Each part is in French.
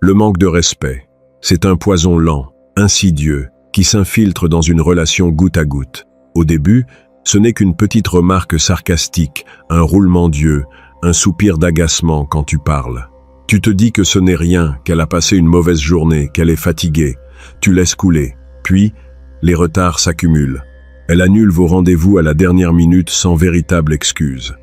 Le manque de respect, c'est un poison lent, insidieux, qui s'infiltre dans une relation goutte à goutte. Au début, ce n'est qu'une petite remarque sarcastique, un roulement d'yeux, un soupir d'agacement quand tu parles. Tu te dis que ce n'est rien, qu'elle a passé une mauvaise journée, qu'elle est fatiguée. Tu laisses couler. Puis, les retards s'accumulent. Elle annule vos rendez-vous à la dernière minute sans véritable excuse.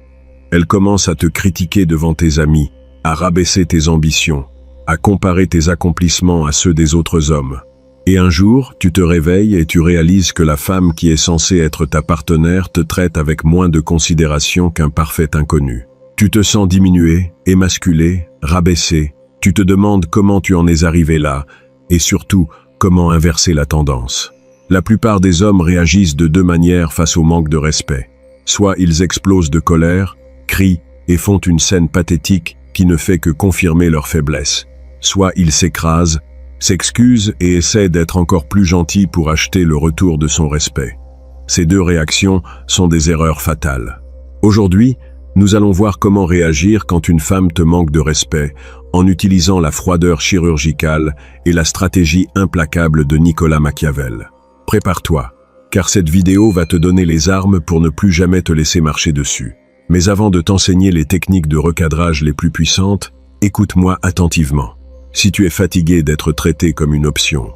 Elle commence à te critiquer devant tes amis, à rabaisser tes ambitions, à comparer tes accomplissements à ceux des autres hommes. Et un jour, tu te réveilles et tu réalises que la femme qui est censée être ta partenaire te traite avec moins de considération qu'un parfait inconnu. Tu te sens diminué, émasculé, rabaissé. Tu te demandes comment tu en es arrivé là, et surtout, comment inverser la tendance. La plupart des hommes réagissent de deux manières face au manque de respect. Soit ils explosent de colère, crient et font une scène pathétique qui ne fait que confirmer leur faiblesse. Soit ils s'écrasent, s'excusent et essaient d'être encore plus gentils pour acheter le retour de son respect. Ces deux réactions sont des erreurs fatales. Aujourd'hui, nous allons voir comment réagir quand une femme te manque de respect en utilisant la froideur chirurgicale et la stratégie implacable de Nicolas Machiavel. Prépare-toi, car cette vidéo va te donner les armes pour ne plus jamais te laisser marcher dessus. Mais avant de t'enseigner les techniques de recadrage les plus puissantes, écoute-moi attentivement. Si tu es fatigué d'être traité comme une option,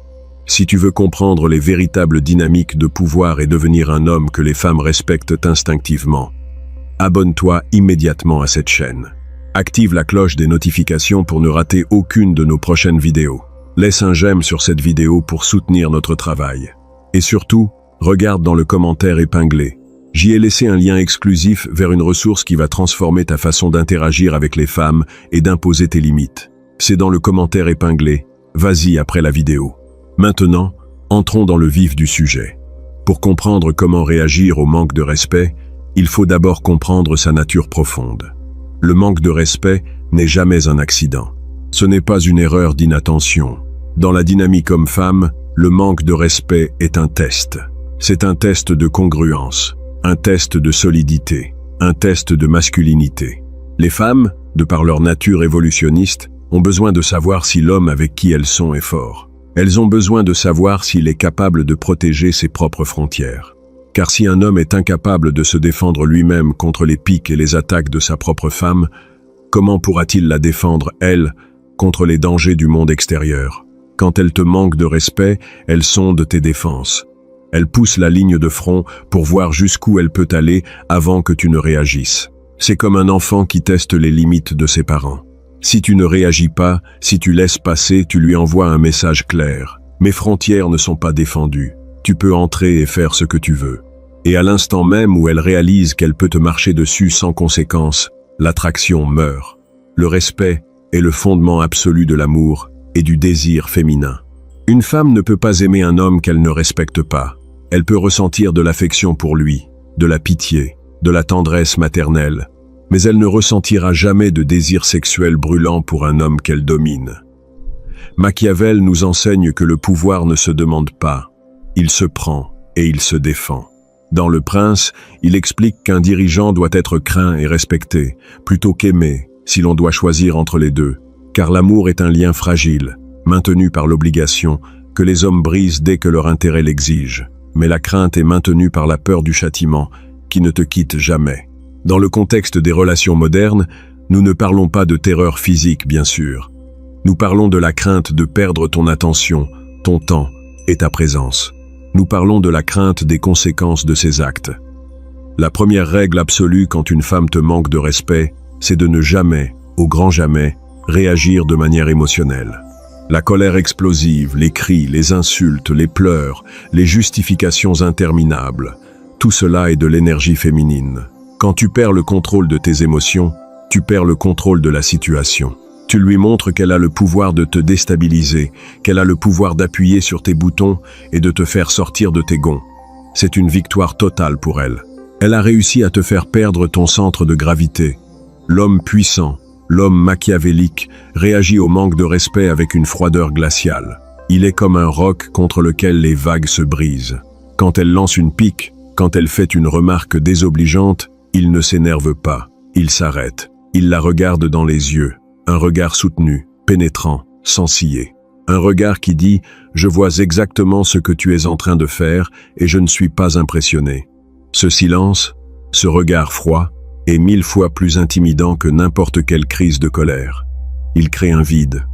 si tu veux comprendre les véritables dynamiques de pouvoir et devenir un homme que les femmes respectent instinctivement, abonne-toi immédiatement à cette chaîne. Active la cloche des notifications pour ne rater aucune de nos prochaines vidéos. Laisse un j'aime sur cette vidéo pour soutenir notre travail. Et surtout, regarde dans le commentaire épinglé. J'y ai laissé un lien exclusif vers une ressource qui va transformer ta façon d'interagir avec les femmes et d'imposer tes limites. C'est dans le commentaire épinglé. Vas-y après la vidéo. Maintenant, entrons dans le vif du sujet. Pour comprendre comment réagir au manque de respect, il faut d'abord comprendre sa nature profonde. Le manque de respect n'est jamais un accident. Ce n'est pas une erreur d'inattention. Dans la dynamique homme-femme, le manque de respect est un test. C'est un test de congruence, un test de solidité, un test de masculinité. Les femmes, de par leur nature évolutionniste, ont besoin de savoir si l'homme avec qui elles sont est fort. Elles ont besoin de savoir s'il est capable de protéger ses propres frontières. Car si un homme est incapable de se défendre lui-même contre les piques et les attaques de sa propre femme, comment pourra-t-il la défendre, elle, contre les dangers du monde extérieur? Quand elle te manque de respect, elle sonde tes défenses. Elle pousse la ligne de front pour voir jusqu'où elle peut aller avant que tu ne réagisses. C'est comme un enfant qui teste les limites de ses parents. Si tu ne réagis pas, si tu laisses passer, tu lui envoies un message clair. Mes frontières ne sont pas défendues. Tu peux entrer et faire ce que tu veux. Et à l'instant même où elle réalise qu'elle peut te marcher dessus sans conséquence, l'attraction meurt. Le respect est le fondement absolu de l'amour et du désir féminin. Une femme ne peut pas aimer un homme qu'elle ne respecte pas. Elle peut ressentir de l'affection pour lui, de la pitié, de la tendresse maternelle, mais elle ne ressentira jamais de désir sexuel brûlant pour un homme qu'elle domine. Machiavel nous enseigne que le pouvoir ne se demande pas, il se prend et il se défend. Dans Le Prince, il explique qu'un dirigeant doit être craint et respecté, plutôt qu'aimé, si l'on doit choisir entre les deux, car l'amour est un lien fragile, maintenu par l'obligation, que les hommes brisent dès que leur intérêt l'exige. Mais la crainte est maintenue par la peur du châtiment, qui ne te quitte jamais. Dans le contexte des relations modernes, nous ne parlons pas de terreur physique, bien sûr. Nous parlons de la crainte de perdre ton attention, ton temps et ta présence. Nous parlons de la crainte des conséquences de ces actes. La première règle absolue quand une femme te manque de respect, c'est de ne jamais, au grand jamais, réagir de manière émotionnelle. La colère explosive, les cris, les insultes, les pleurs, les justifications interminables, tout cela est de l'énergie féminine. Quand tu perds le contrôle de tes émotions, tu perds le contrôle de la situation. Tu lui montres qu'elle a le pouvoir de te déstabiliser, qu'elle a le pouvoir d'appuyer sur tes boutons et de te faire sortir de tes gonds. C'est une victoire totale pour elle. Elle a réussi à te faire perdre ton centre de gravité. L'homme puissant, l'homme machiavélique, réagit au manque de respect avec une froideur glaciale. Il est comme un roc contre lequel les vagues se brisent. Quand elle lance une pique, quand elle fait une remarque désobligeante, il ne s'énerve pas, il s'arrête. Il la regarde dans les yeux. Un regard soutenu, pénétrant, sans ciller. Un regard qui dit « Je vois exactement ce que tu es en train de faire et je ne suis pas impressionné ». Ce silence, ce regard froid, est 1000 fois plus intimidant que n'importe quelle crise de colère. Il crée un vide,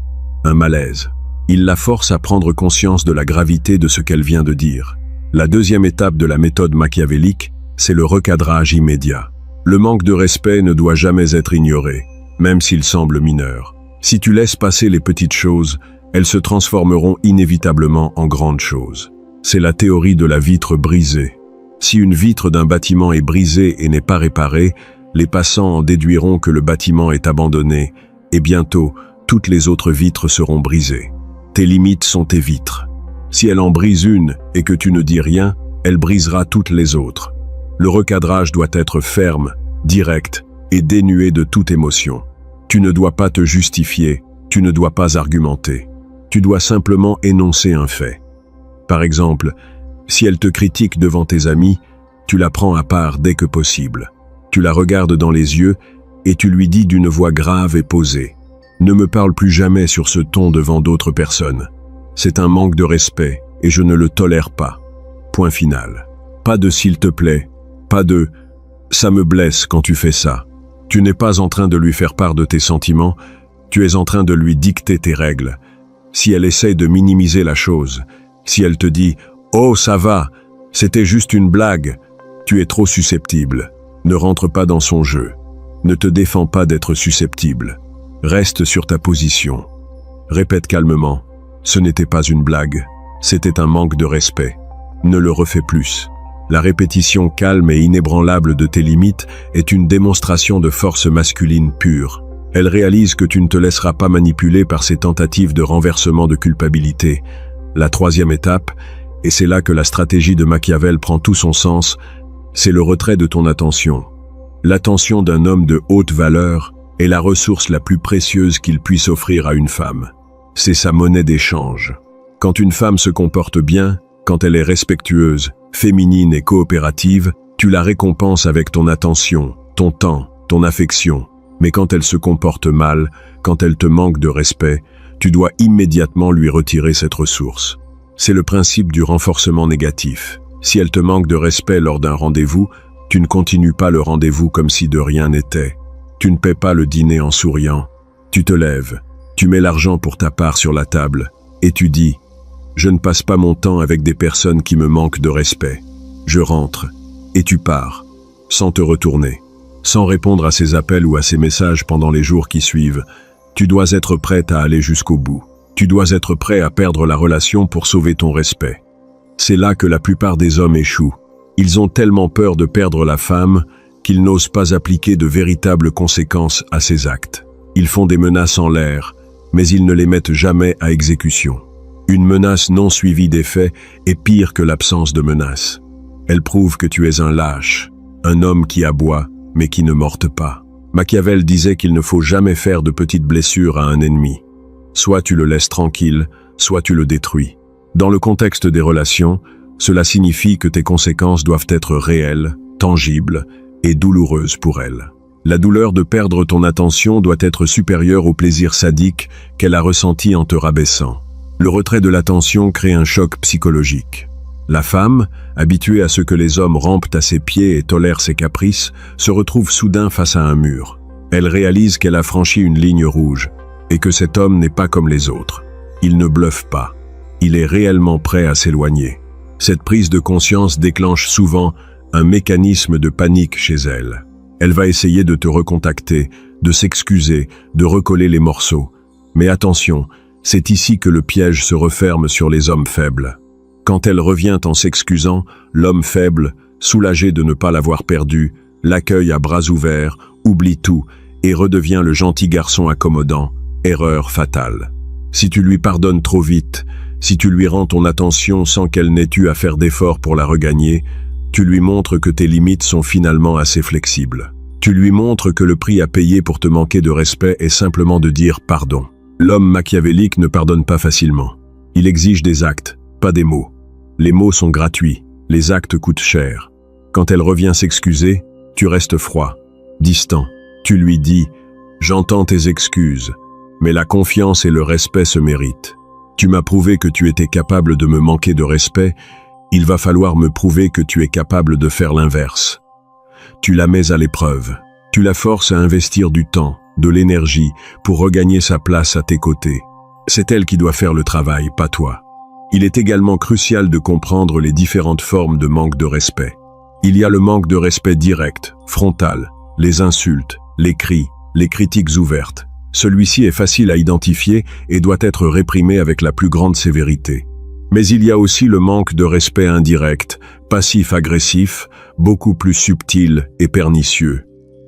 un malaise. Il la force à prendre conscience de la gravité de ce qu'elle vient de dire. La deuxième étape de la méthode machiavélique, c'est le recadrage immédiat. Le manque de respect ne doit jamais être ignoré, même s'il semble mineur. Si tu laisses passer les petites choses, elles se transformeront inévitablement en grandes choses. C'est la théorie de la vitre brisée. Si une vitre d'un bâtiment est brisée et n'est pas réparée, les passants en déduiront que le bâtiment est abandonné, et bientôt, toutes les autres vitres seront brisées. Tes limites sont tes vitres. Si elle en brise une et que tu ne dis rien, elle brisera toutes les autres. Le recadrage doit être ferme, direct et dénué de toute émotion. Tu ne dois pas te justifier, tu ne dois pas argumenter. Tu dois simplement énoncer un fait. Par exemple, si elle te critique devant tes amis, tu la prends à part dès que possible. Tu la regardes dans les yeux et tu lui dis d'une voix grave et posée. Ne me parle plus jamais sur ce ton devant d'autres personnes. C'est un manque de respect et je ne le tolère pas. Point final. Pas de s'il te plaît, pas de ça me blesse quand tu fais ça. Tu n'es pas en train de lui faire part de tes sentiments, tu es en train de lui dicter tes règles. Si elle essaie de minimiser la chose, si elle te dit « Oh, ça va, c'était juste une blague », tu es trop susceptible. Ne rentre pas dans son jeu. Ne te défends pas d'être susceptible. Reste sur ta position. Répète calmement « Ce n'était pas une blague, c'était un manque de respect. Ne le refais plus. » La répétition calme et inébranlable de tes limites est une démonstration de force masculine pure. Elle réalise que tu ne te laisseras pas manipuler par ces tentatives de renversement de culpabilité. La troisième étape, et c'est là que la stratégie de Machiavel prend tout son sens, c'est le retrait de ton attention. L'attention d'un homme de haute valeur est la ressource la plus précieuse qu'il puisse offrir à une femme. C'est sa monnaie d'échange. Quand une femme se comporte bien, quand elle est respectueuse, féminine et coopérative, tu la récompenses avec ton attention, ton temps, ton affection. Mais quand elle se comporte mal, quand elle te manque de respect, tu dois immédiatement lui retirer cette ressource. C'est le principe du renforcement négatif. Si elle te manque de respect lors d'un rendez-vous, tu ne continues pas le rendez-vous comme si de rien n'était. Tu ne paies pas le dîner en souriant. Tu te lèves, tu mets l'argent pour ta part sur la table, et tu dis « Je ne passe pas mon temps avec des personnes qui me manquent de respect. Je rentre, et tu pars, sans te retourner. » Sans répondre à ses appels ou à ses messages pendant les jours qui suivent, tu dois être prête à aller jusqu'au bout. Tu dois être prêt à perdre la relation pour sauver ton respect. C'est là que la plupart des hommes échouent. Ils ont tellement peur de perdre la femme qu'ils n'osent pas appliquer de véritables conséquences à ces actes. Ils font des menaces en l'air, mais ils ne les mettent jamais à exécution. Une menace non suivie des faits est pire que l'absence de menace. Elle prouve que tu es un lâche, un homme qui aboie, mais qui ne morte pas. Machiavel disait qu'il ne faut jamais faire de petites blessures à un ennemi. Soit tu le laisses tranquille, soit tu le détruis. Dans le contexte des relations, cela signifie que tes conséquences doivent être réelles, tangibles et douloureuses pour elle. La douleur de perdre ton attention doit être supérieure au plaisir sadique qu'elle a ressenti en te rabaissant. Le retrait de l'attention crée un choc psychologique. La femme, habituée à ce que les hommes rampent à ses pieds et tolèrent ses caprices, se retrouve soudain face à un mur. Elle réalise qu'elle a franchi une ligne rouge et que cet homme n'est pas comme les autres. Il ne bluffe pas. Il est réellement prêt à s'éloigner. Cette prise de conscience déclenche souvent un mécanisme de panique chez elle. Elle va essayer de te recontacter, de s'excuser, de recoller les morceaux. Mais attention, c'est ici que le piège se referme sur les hommes faibles. Quand elle revient en s'excusant, l'homme faible, soulagé de ne pas l'avoir perdu, l'accueille à bras ouverts, oublie tout et redevient le gentil garçon accommodant. Erreur fatale. Si tu lui pardonnes trop vite, si tu lui rends ton attention sans qu'elle n'ait eu à faire d'efforts pour la regagner, tu lui montres que tes limites sont finalement assez flexibles. Tu lui montres que le prix à payer pour te manquer de respect est simplement de dire pardon. L'homme machiavélique ne pardonne pas facilement. Il exige des actes, pas des mots. Les mots sont gratuits, les actes coûtent cher. Quand elle revient s'excuser, tu restes froid, distant. Tu lui dis « J'entends tes excuses, Mais la confiance et le respect se méritent. Tu m'as prouvé que tu étais capable de me manquer de respect, il va falloir me prouver que tu es capable de faire l'inverse. Tu la mets à l'épreuve. Tu la forces à investir du temps, de l'énergie, pour regagner sa place à tes côtés. C'est elle qui doit faire le travail, pas toi. Il est également crucial de comprendre les différentes formes de manque de respect. Il y a le manque de respect direct, frontal, les insultes, les cris, les critiques ouvertes. Celui-ci est facile à identifier et doit être réprimé avec la plus grande sévérité. Mais il y a aussi le manque de respect indirect, passif-agressif, beaucoup plus subtil et pernicieux.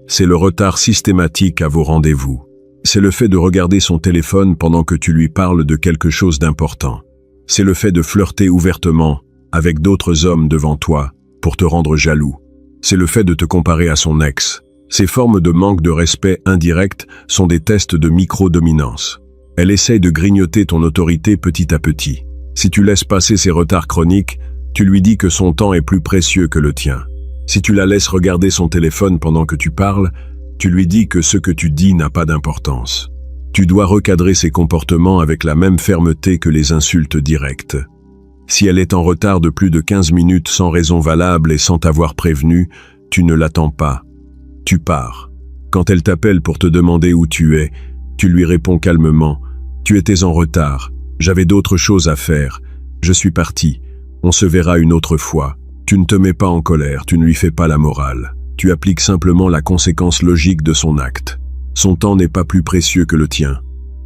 C'est le retard systématique à vos rendez-vous. C'est le fait de regarder son téléphone pendant que tu lui parles de quelque chose d'important. C'est le fait de flirter ouvertement avec d'autres hommes devant toi pour te rendre jaloux. C'est le fait de te comparer à son ex. Ces formes de manque de respect indirect sont des tests de micro-dominance. Elle essaye de grignoter ton autorité petit à petit. Si tu laisses passer ces retards chroniques, tu lui dis que son temps est plus précieux que le tien. Si tu la laisses regarder son téléphone pendant que tu parles, tu lui dis que ce que tu dis n'a pas d'importance. Tu dois recadrer ses comportements avec la même fermeté que les insultes directes. Si elle est en retard de plus de 15 minutes sans raison valable et sans t'avoir prévenu, tu ne l'attends pas. Tu pars. Quand elle t'appelle pour te demander où tu es, tu lui réponds calmement « Tu étais en retard, j'avais d'autres choses à faire, je suis parti, on se verra une autre fois ». Tu ne te mets pas en colère, tu ne lui fais pas la morale. Tu appliques simplement la conséquence logique de son acte. Son temps n'est pas plus précieux que le tien.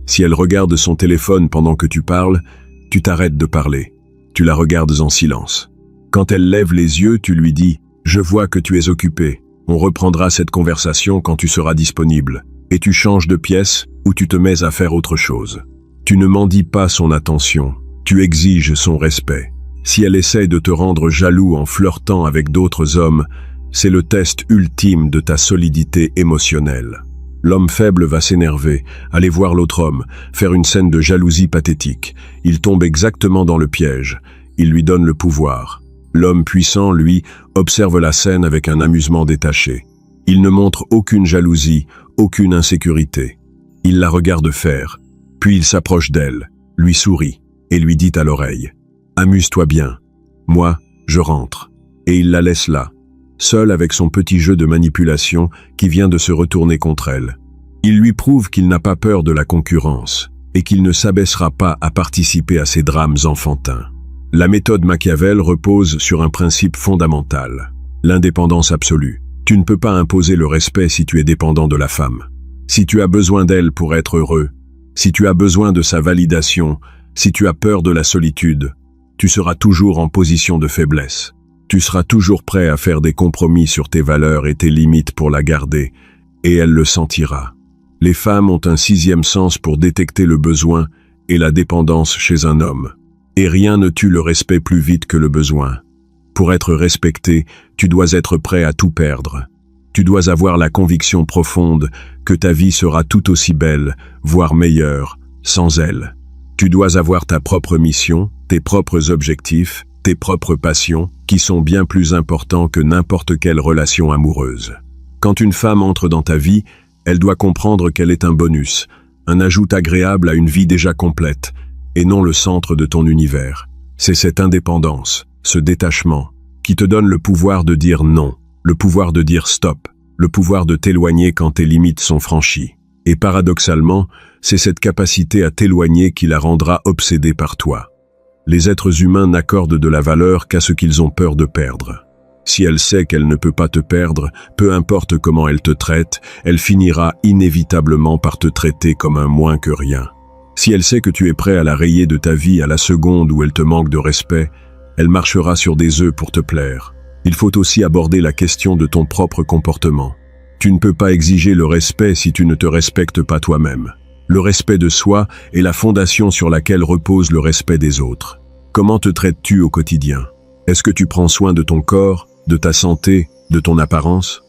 Si elle regarde son téléphone pendant que tu parles, tu t'arrêtes de parler. Tu la regardes en silence. Quand elle lève les yeux, tu lui dis « Je vois que tu es occupé. On reprendra cette conversation quand tu seras disponible. » Et tu changes de pièce ou tu te mets à faire autre chose. Tu ne mendies pas son attention. Tu exiges son respect. Si elle essaye de te rendre jaloux en flirtant avec d'autres hommes, c'est le test ultime de ta solidité émotionnelle. L'homme faible va s'énerver, aller voir l'autre homme, faire une scène de jalousie pathétique. Il tombe exactement dans le piège. Il lui donne le pouvoir. L'homme puissant, lui, observe la scène avec un amusement détaché. Il ne montre aucune jalousie, aucune insécurité. Il la regarde faire, puis il s'approche d'elle, lui sourit et lui dit à l'oreille « Amuse-toi bien. Moi, je rentre. » Et il la laisse là, seule avec son petit jeu de manipulation qui vient de se retourner contre elle. Il lui prouve qu'il n'a pas peur de la concurrence et qu'il ne s'abaissera pas à participer à ces drames enfantins. La méthode Machiavel repose sur un principe fondamental, l'indépendance absolue. Tu ne peux pas imposer le respect si tu es dépendant de la femme. Si tu as besoin d'elle pour être heureux, si tu as besoin de sa validation, si tu as peur de la solitude, tu seras toujours en position de faiblesse. Tu seras toujours prêt à faire des compromis sur tes valeurs et tes limites pour la garder, et elle le sentira. Les femmes ont un sixième sens pour détecter le besoin et la dépendance chez un homme. Et rien ne tue le respect plus vite que le besoin. Pour être respecté, tu dois être prêt à tout perdre. Tu dois avoir la conviction profonde que ta vie sera tout aussi belle, voire meilleure, sans elle. Tu dois avoir ta propre mission, tes propres objectifs, tes propres passions, qui sont bien plus importants que n'importe quelle relation amoureuse. Quand une femme entre dans ta vie, elle doit comprendre qu'elle est un bonus, un ajout agréable à une vie déjà complète, et non le centre de ton univers. C'est cette indépendance, ce détachement, qui te donne le pouvoir de dire non, le pouvoir de dire stop, le pouvoir de t'éloigner quand tes limites sont franchies. Et paradoxalement, c'est cette capacité à t'éloigner qui la rendra obsédée par toi. Les êtres humains n'accordent de la valeur qu'à ce qu'ils ont peur de perdre. Si elle sait qu'elle ne peut pas te perdre, peu importe comment elle te traite, elle finira inévitablement par te traiter comme un moins que rien. Si elle sait que tu es prêt à la rayer de ta vie à la seconde où elle te manque de respect, elle marchera sur des œufs pour te plaire. Il faut aussi aborder la question de ton propre comportement. Tu ne peux pas exiger le respect si tu ne te respectes pas toi-même. Le respect de soi est la fondation sur laquelle repose le respect des autres. Comment te traites-tu au quotidien? Est-ce que tu prends soin de ton corps, de ta santé, de ton apparence?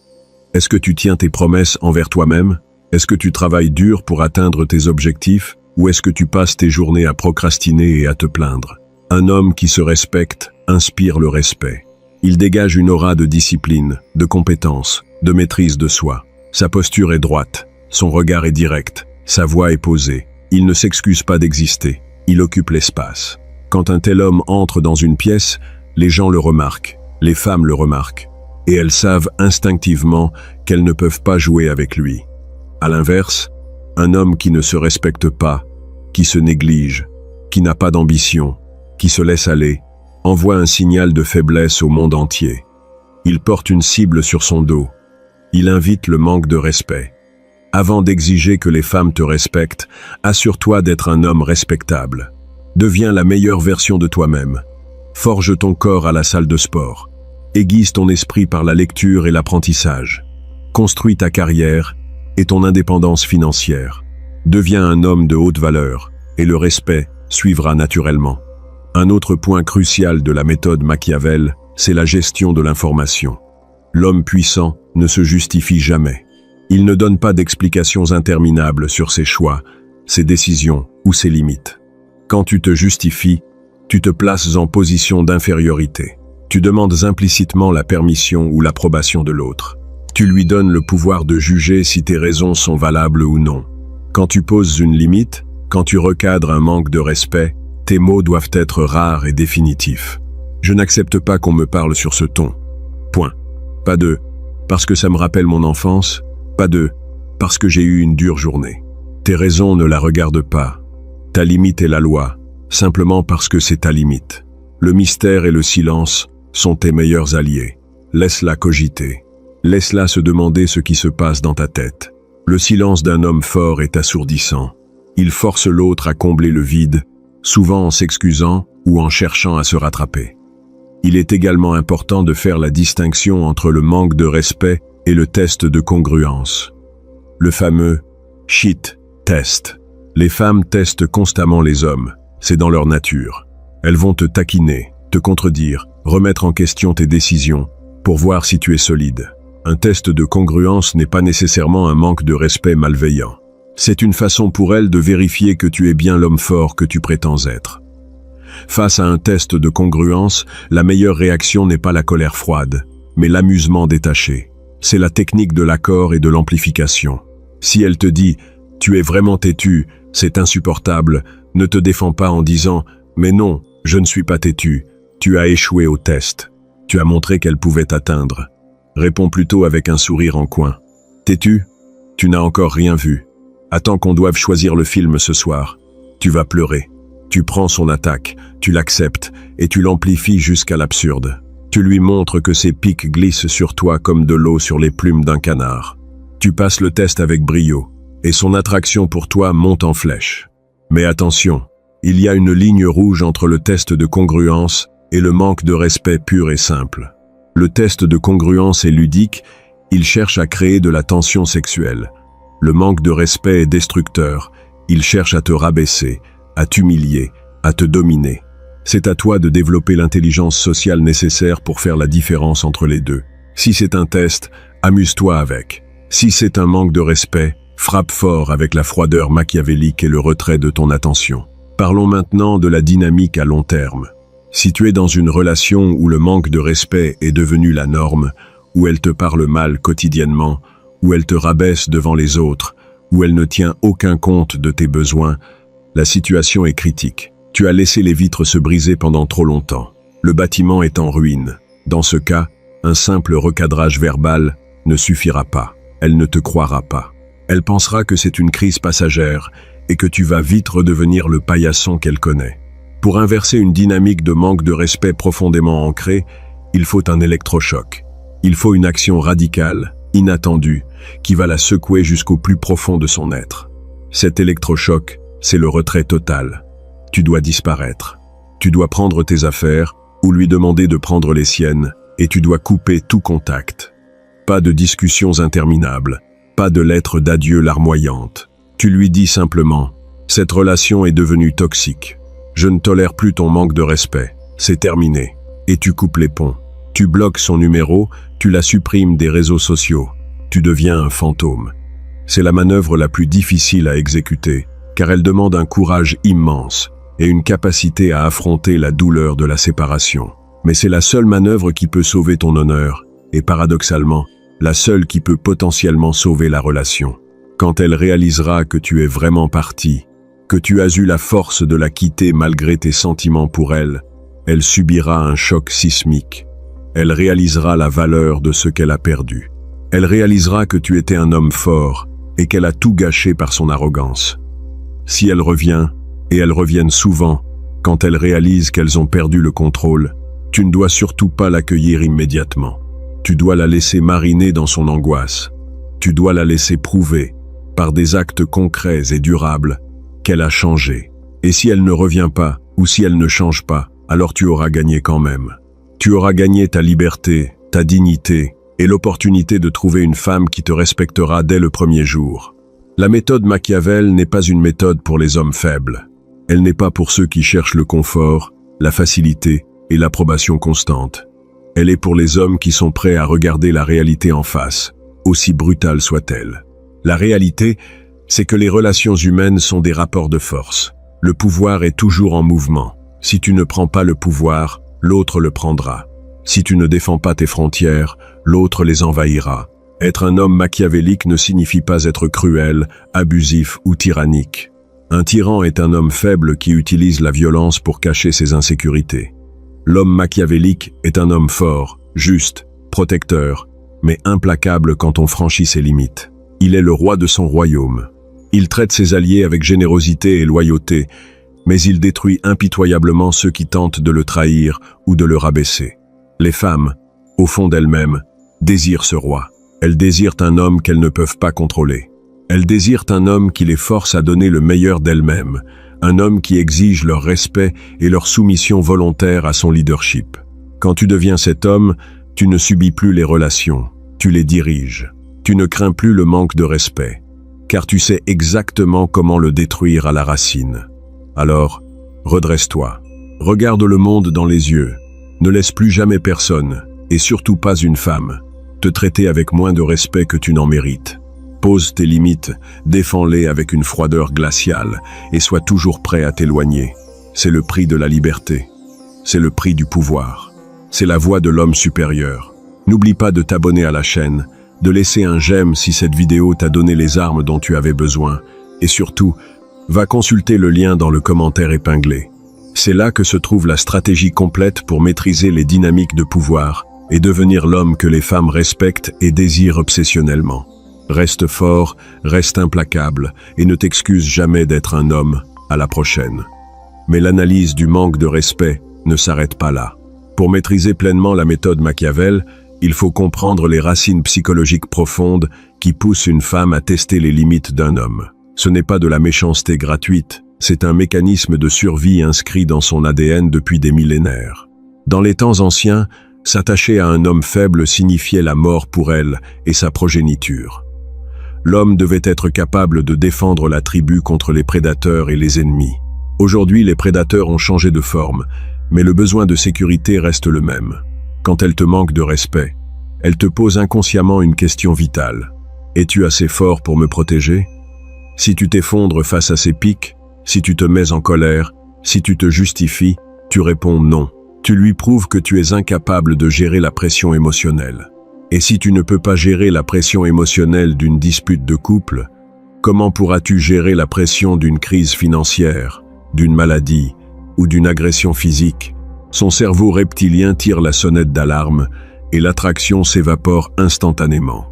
Est-ce que tu tiens tes promesses envers toi-même? Est-ce que tu travailles dur pour atteindre tes objectifs? Ou est-ce que tu passes tes journées à procrastiner et à te plaindre? Un homme qui se respecte inspire le respect. Il dégage une aura de discipline, de compétence, de maîtrise de soi. Sa posture est droite, son regard est direct, Sa voix est posée. Il ne s'excuse pas d'exister. Il occupe l'espace. Quand un tel homme entre dans une pièce, les gens le remarquent, les femmes le remarquent. Et elles savent instinctivement qu'elles ne peuvent pas jouer avec lui. À l'inverse, un homme qui ne se respecte pas, qui se néglige, qui n'a pas d'ambition, qui se laisse aller, envoie un signal de faiblesse au monde entier. Il porte une cible sur son dos. Il invite le manque de respect. Avant d'exiger que les femmes te respectent, assure-toi d'être un homme respectable. Deviens la meilleure version de toi-même. Forge ton corps à la salle de sport. Aiguise ton esprit par la lecture et l'apprentissage. Construis ta carrière et ton indépendance financière. Deviens un homme de haute valeur et le respect suivra naturellement. Un autre point crucial de la méthode Machiavel, c'est la gestion de l'information. L'homme puissant ne se justifie jamais. Il ne donne pas d'explications interminables sur ses choix, ses décisions ou ses limites. Quand tu te justifies, tu te places en position d'infériorité. Tu demandes implicitement la permission ou l'approbation de l'autre. Tu lui donnes le pouvoir de juger si tes raisons sont valables ou non. Quand tu poses une limite, quand tu recadres un manque de respect, tes mots doivent être rares et définitifs. Je n'accepte pas qu'on me parle sur ce ton. Point. Pas de « parce que ça me rappelle mon enfance », pas de « parce que j'ai eu une dure journée ». Tes raisons ne la regardent pas. Ta limite est la loi, simplement parce que c'est ta limite. Le mystère et le silence sont tes meilleurs alliés. Laisse-la cogiter. Laisse-la se demander ce qui se passe dans ta tête. Le silence d'un homme fort est assourdissant. Il force l'autre à combler le vide, souvent en s'excusant ou en cherchant à se rattraper. Il est également important de faire la distinction entre le manque de respect et le test de congruence. Le fameux « shit test ». Les femmes testent constamment les hommes, c'est dans leur nature. Elles vont te taquiner, te contredire, remettre en question tes décisions, pour voir si tu es solide. Un test de congruence n'est pas nécessairement un manque de respect malveillant. C'est une façon pour elles de vérifier que tu es bien l'homme fort que tu prétends être. Face à un test de congruence, la meilleure réaction n'est pas la colère froide, mais l'amusement détaché. C'est la technique de l'accord et de l'amplification. Si elle te dit « tu es vraiment têtu, c'est insupportable », ne te défends pas en disant « mais non, je ne suis pas têtu, tu as échoué au test, tu as montré qu'elle pouvait t'atteindre ». Réponds plutôt avec un sourire en coin. « Têtu, tu n'as encore rien vu. Attends qu'on doive choisir le film ce soir. Tu vas pleurer. Tu prends son attaque, tu l'acceptes et tu l'amplifies jusqu'à l'absurde. Tu lui montres que ses pics glissent sur toi comme de l'eau sur les plumes d'un canard. Tu passes le test avec brio et son attraction pour toi monte en flèche. Mais attention, il y a une ligne rouge entre le test de congruence et le manque de respect pur et simple. Le test de congruence est ludique, il cherche à créer de la tension sexuelle. Le manque de respect est destructeur, il cherche à te rabaisser, à t'humilier, à te dominer. C'est à toi de développer l'intelligence sociale nécessaire pour faire la différence entre les deux. Si c'est un test, amuse-toi avec. Si c'est un manque de respect, frappe fort avec la froideur machiavélique et le retrait de ton attention. Parlons maintenant de la dynamique à long terme. Si tu es dans une relation où le manque de respect est devenu la norme, où elle te parle mal quotidiennement, où elle te rabaisse devant les autres, où elle ne tient aucun compte de tes besoins, la situation est critique. Tu as laissé les vitres se briser pendant trop longtemps. Le bâtiment est en ruine. Dans ce cas, un simple recadrage verbal ne suffira pas. Elle ne te croira pas. Elle pensera que c'est une crise passagère et que tu vas vite redevenir le paillasson qu'elle connaît. Pour inverser une dynamique de manque de respect profondément ancrée, il faut un électrochoc. Il faut une action radicale, inattendue, qui va la secouer jusqu'au plus profond de son être. Cet électrochoc, c'est le retrait total. Tu dois disparaître. Tu dois prendre tes affaires ou lui demander de prendre les siennes et tu dois couper tout contact. Pas de discussions interminables, pas de lettres d'adieu larmoyantes. Tu lui dis simplement « Cette relation est devenue toxique. Je ne tolère plus ton manque de respect. C'est terminé. » Et tu coupes les ponts. Tu bloques son numéro, tu la supprimes des réseaux sociaux. Tu deviens un fantôme. C'est la manœuvre la plus difficile à exécuter, car elle demande un courage immense et une capacité à affronter la douleur de la séparation. Mais c'est la seule manœuvre qui peut sauver ton honneur, et paradoxalement, la seule qui peut potentiellement sauver la relation. Quand elle réalisera que tu es vraiment parti, que tu as eu la force de la quitter malgré tes sentiments pour elle, elle subira un choc sismique. Elle réalisera la valeur de ce qu'elle a perdu. Elle réalisera que tu étais un homme fort et qu'elle a tout gâché par son arrogance. Si elle revient, et elles reviennent souvent, quand elles réalisent qu'elles ont perdu le contrôle, tu ne dois surtout pas l'accueillir immédiatement. Tu dois la laisser mariner dans son angoisse. Tu dois la laisser prouver, par des actes concrets et durables, qu'elle a changé. Et si elle ne revient pas, ou si elle ne change pas, alors tu auras gagné quand même. Tu auras gagné ta liberté, ta dignité, et l'opportunité de trouver une femme qui te respectera dès le premier jour. La méthode Machiavel n'est pas une méthode pour les hommes faibles. Elle n'est pas pour ceux qui cherchent le confort, la facilité et l'approbation constante. Elle est pour les hommes qui sont prêts à regarder la réalité en face, aussi brutale soit-elle. La réalité, c'est que les relations humaines sont des rapports de force. Le pouvoir est toujours en mouvement. Si tu ne prends pas le pouvoir, l'autre le prendra. Si tu ne défends pas tes frontières, l'autre les envahira. Être un homme machiavélique ne signifie pas être cruel, abusif ou tyrannique. Un tyran est un homme faible qui utilise la violence pour cacher ses insécurités. L'homme machiavélique est un homme fort, juste, protecteur, mais implacable quand on franchit ses limites. Il est le roi de son royaume. Il traite ses alliés avec générosité et loyauté, mais il détruit impitoyablement ceux qui tentent de le trahir ou de le rabaisser. Les femmes, au fond d'elles-mêmes, désirent ce roi. Elles désirent un homme qu'elles ne peuvent pas contrôler. Elles désirent un homme qui les force à donner le meilleur d'elles-mêmes, un homme qui exige leur respect et leur soumission volontaire à son leadership. Quand tu deviens cet homme, tu ne subis plus les relations, tu les diriges. Tu ne crains plus le manque de respect, car tu sais exactement comment le détruire à la racine. Alors, redresse-toi. Regarde le monde dans les yeux. Ne laisse plus jamais personne, et surtout pas une femme, te traiter avec moins de respect que tu n'en mérites. Pose tes limites, défends-les avec une froideur glaciale, et sois toujours prêt à t'éloigner. C'est le prix de la liberté. C'est le prix du pouvoir. C'est la voie de l'homme supérieur. N'oublie pas de t'abonner à la chaîne, de laisser un j'aime si cette vidéo t'a donné les armes dont tu avais besoin, et surtout, va consulter le lien dans le commentaire épinglé. C'est là que se trouve la stratégie complète pour maîtriser les dynamiques de pouvoir et devenir l'homme que les femmes respectent et désirent obsessionnellement. Reste fort, reste implacable et ne t'excuse jamais d'être un homme. À la prochaine. Mais l'analyse du manque de respect ne s'arrête pas là. Pour maîtriser pleinement la méthode Machiavel, il faut comprendre les racines psychologiques profondes qui poussent une femme à tester les limites d'un homme. Ce n'est pas de la méchanceté gratuite, c'est un mécanisme de survie inscrit dans son ADN depuis des millénaires. Dans les temps anciens, s'attacher à un homme faible signifiait la mort pour elle et sa progéniture. L'homme devait être capable de défendre la tribu contre les prédateurs et les ennemis. Aujourd'hui, les prédateurs ont changé de forme, mais le besoin de sécurité reste le même. Quand elle te manque de respect, elle te pose inconsciemment une question vitale. Es-tu assez fort pour me protéger ? Si tu t'effondres face à ses pics, si tu te mets en colère, si tu te justifies, tu réponds non. Tu lui prouves que tu es incapable de gérer la pression émotionnelle. Et si tu ne peux pas gérer la pression émotionnelle d'une dispute de couple, comment pourras-tu gérer la pression d'une crise financière, d'une maladie ou d'une agression physique ? Son cerveau reptilien tire la sonnette d'alarme et l'attraction s'évapore instantanément.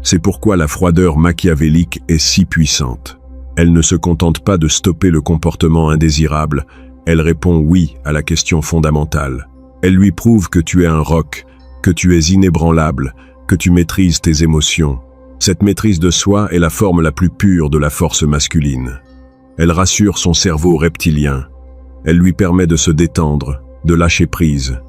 C'est pourquoi la froideur machiavélique est si puissante. Elle ne se contente pas de stopper le comportement indésirable, elle répond oui à la question fondamentale. Elle lui prouve que tu es un roc, que tu es inébranlable, que tu maîtrises tes émotions. Cette maîtrise de soi est la forme la plus pure de la force masculine. Elle rassure son cerveau reptilien. Elle lui permet de se détendre, de lâcher prise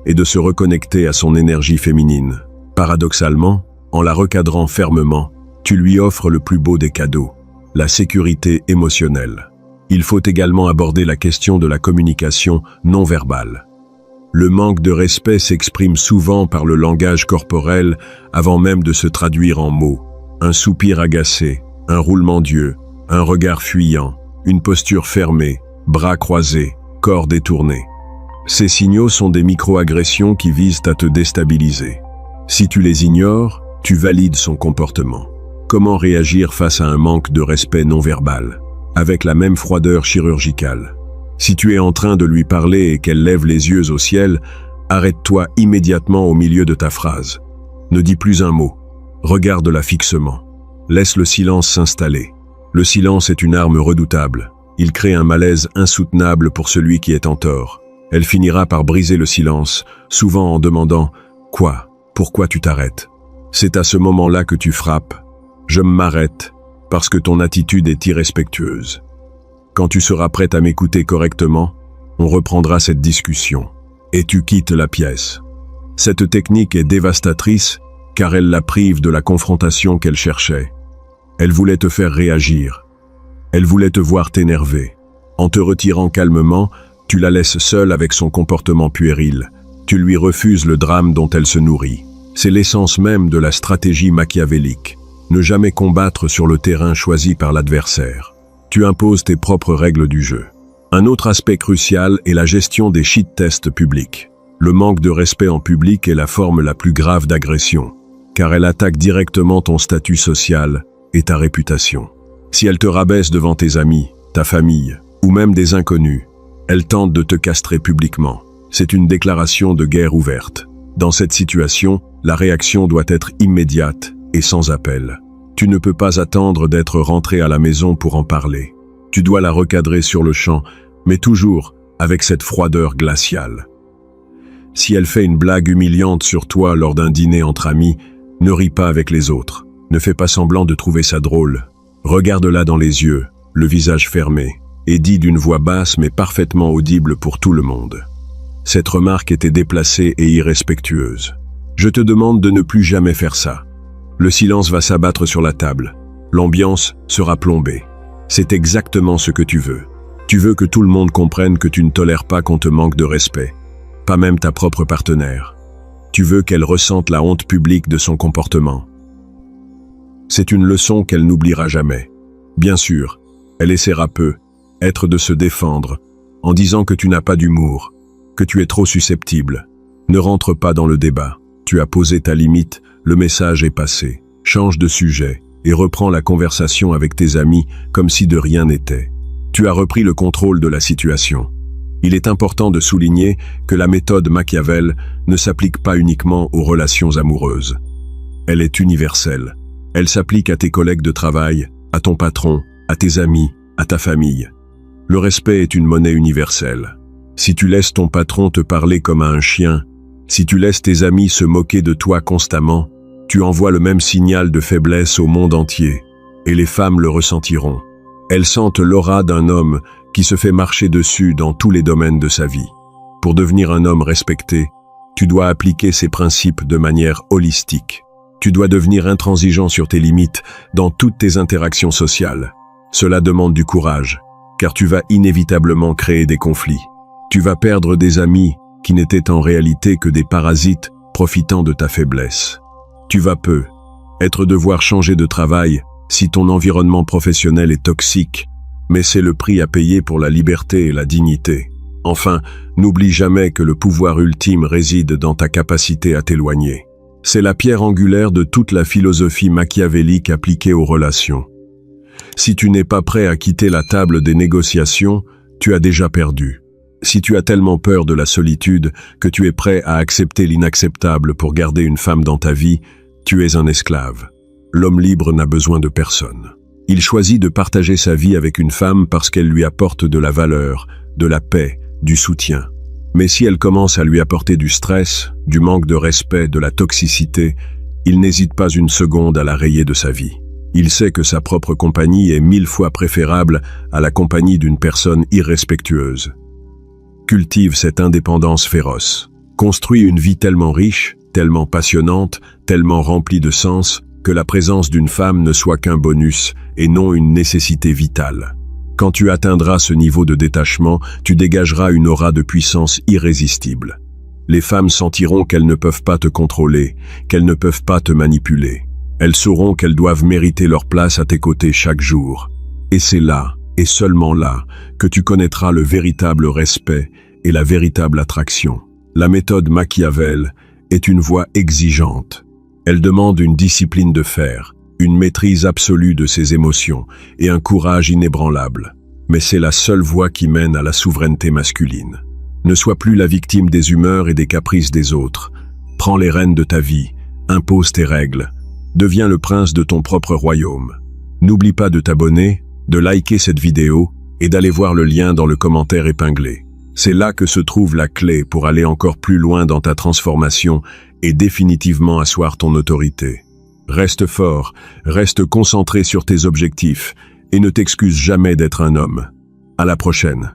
et de se reconnecter à son énergie féminine. Paradoxalement, en la recadrant fermement, tu lui offres le plus beau des cadeaux, la sécurité émotionnelle. Il faut également aborder la question de la communication non verbale. Le manque de respect s'exprime souvent par le langage corporel avant même de se traduire en mots. Un soupir agacé, un roulement d'yeux, un regard fuyant, une posture fermée, bras croisés, corps détourné. Ces signaux sont des micro-agressions qui visent à te déstabiliser. Si tu les ignores, tu valides son comportement. comment réagir face à un manque de respect non verbal, avec la même froideur chirurgicale. Si tu es en train de lui parler et qu'elle lève les yeux au ciel, arrête-toi immédiatement au milieu de ta phrase. Ne dis plus un mot. Regarde-la fixement. Laisse le silence s'installer. Le silence est une arme redoutable. Il crée un malaise insoutenable pour celui qui est en tort. Elle finira par briser le silence, souvent en demandant « Quoi ? Pourquoi tu t'arrêtes ?» C'est à ce moment-là que tu frappes. Je m'arrête parce que ton attitude est irrespectueuse. Quand tu seras prête à m'écouter correctement, on reprendra cette discussion. Et tu quittes la pièce. Cette technique est dévastatrice car elle la prive de la confrontation qu'elle cherchait. Elle voulait te faire réagir. Elle voulait te voir t'énerver. En te retirant calmement, tu la laisses seule avec son comportement puéril. Tu lui refuses le drame dont elle se nourrit. C'est l'essence même de la stratégie machiavélique. Ne jamais combattre sur le terrain choisi par l'adversaire. Tu imposes tes propres règles du jeu. Un autre aspect crucial est la gestion des shit-tests publics. Le manque de respect en public est la forme la plus grave d'agression, car elle attaque directement ton statut social et ta réputation. Si elle te rabaisse devant tes amis, ta famille, ou même des inconnus, elle tente de te castrer publiquement. C'est une déclaration de guerre ouverte. Dans cette situation, la réaction doit être immédiate et sans appel. Tu ne peux pas attendre d'être rentré à la maison pour en parler. Tu dois la recadrer sur le champ, mais toujours avec cette froideur glaciale. Si elle fait une blague humiliante sur toi lors d'un dîner entre amis, ne ris pas avec les autres. Ne fais pas semblant de trouver ça drôle. Regarde-la dans les yeux, le visage fermé, et dis d'une voix basse mais parfaitement audible pour tout le monde. Cette remarque était déplacée et irrespectueuse. Je te demande de ne plus jamais faire ça. Le silence va s'abattre sur la table. L'ambiance sera plombée. C'est exactement ce que tu veux. Tu veux que tout le monde comprenne que tu ne tolères pas qu'on te manque de respect, pas même ta propre partenaire. Tu veux qu'elle ressente la honte publique de son comportement. C'est une leçon qu'elle n'oubliera jamais. Bien sûr, elle essaiera peu, être de se défendre, en disant que tu n'as pas d'humour, que tu es trop susceptible. Ne rentre pas dans le débat. Tu as posé ta limite, le message est passé. Change de sujet et reprends la conversation avec tes amis comme si de rien n'était. Tu as repris le contrôle de la situation. Il est important de souligner que la méthode Machiavel ne s'applique pas uniquement aux relations amoureuses. Elle est universelle. Elle s'applique à tes collègues de travail, à ton patron, à tes amis, à ta famille. Le respect est une monnaie universelle. Si tu laisses ton patron te parler comme à un chien, si tu laisses tes amis se moquer de toi constamment, tu envoies le même signal de faiblesse au monde entier, et les femmes le ressentiront. Elles sentent l'aura d'un homme qui se fait marcher dessus dans tous les domaines de sa vie. Pour devenir un homme respecté, tu dois appliquer ces principes de manière holistique. Tu dois devenir intransigeant sur tes limites dans toutes tes interactions sociales. Cela demande du courage, car tu vas inévitablement créer des conflits. Tu vas perdre des amis qui n'étaient en réalité que des parasites profitant de ta faiblesse. Tu vas devoir changer de travail si ton environnement professionnel est toxique, mais c'est le prix à payer pour la liberté et la dignité. Enfin, n'oublie jamais que le pouvoir ultime réside dans ta capacité à t'éloigner. C'est la pierre angulaire de toute la philosophie machiavélique appliquée aux relations. Si tu n'es pas prêt à quitter la table des négociations, tu as déjà perdu. Si tu as tellement peur de la solitude que tu es prêt à accepter l'inacceptable pour garder une femme dans ta vie, tu es un esclave. L'homme libre n'a besoin de personne. Il choisit de partager sa vie avec une femme parce qu'elle lui apporte de la valeur, de la paix, du soutien. Mais si elle commence à lui apporter du stress, du manque de respect, de la toxicité, il n'hésite pas une seconde à la rayer de sa vie. Il sait que sa propre compagnie est 1000 fois préférable à la compagnie d'une personne irrespectueuse. Cultive cette indépendance féroce. Construis une vie tellement riche, tellement passionnante, tellement remplie de sens, que la présence d'une femme ne soit qu'un bonus et non une nécessité vitale. Quand tu atteindras ce niveau de détachement, tu dégageras une aura de puissance irrésistible. Les femmes sentiront qu'elles ne peuvent pas te contrôler, qu'elles ne peuvent pas te manipuler. Elles sauront qu'elles doivent mériter leur place à tes côtés chaque jour. Et c'est là, et seulement là, que tu connaîtras le véritable respect et la véritable attraction. La méthode Machiavel est une voie exigeante. Elle demande une discipline de fer, une maîtrise absolue de ses émotions et un courage inébranlable. Mais c'est la seule voie qui mène à la souveraineté masculine. Ne sois plus la victime des humeurs et des caprices des autres. Prends les rênes de ta vie, impose tes règles, deviens le prince de ton propre royaume. N'oublie pas de t'abonner, de liker cette vidéo et d'aller voir le lien dans le commentaire épinglé. C'est là que se trouve la clé pour aller encore plus loin dans ta transformation et définitivement asseoir ton autorité. Reste fort, reste concentré sur tes objectifs et ne t'excuse jamais d'être un homme. À la prochaine.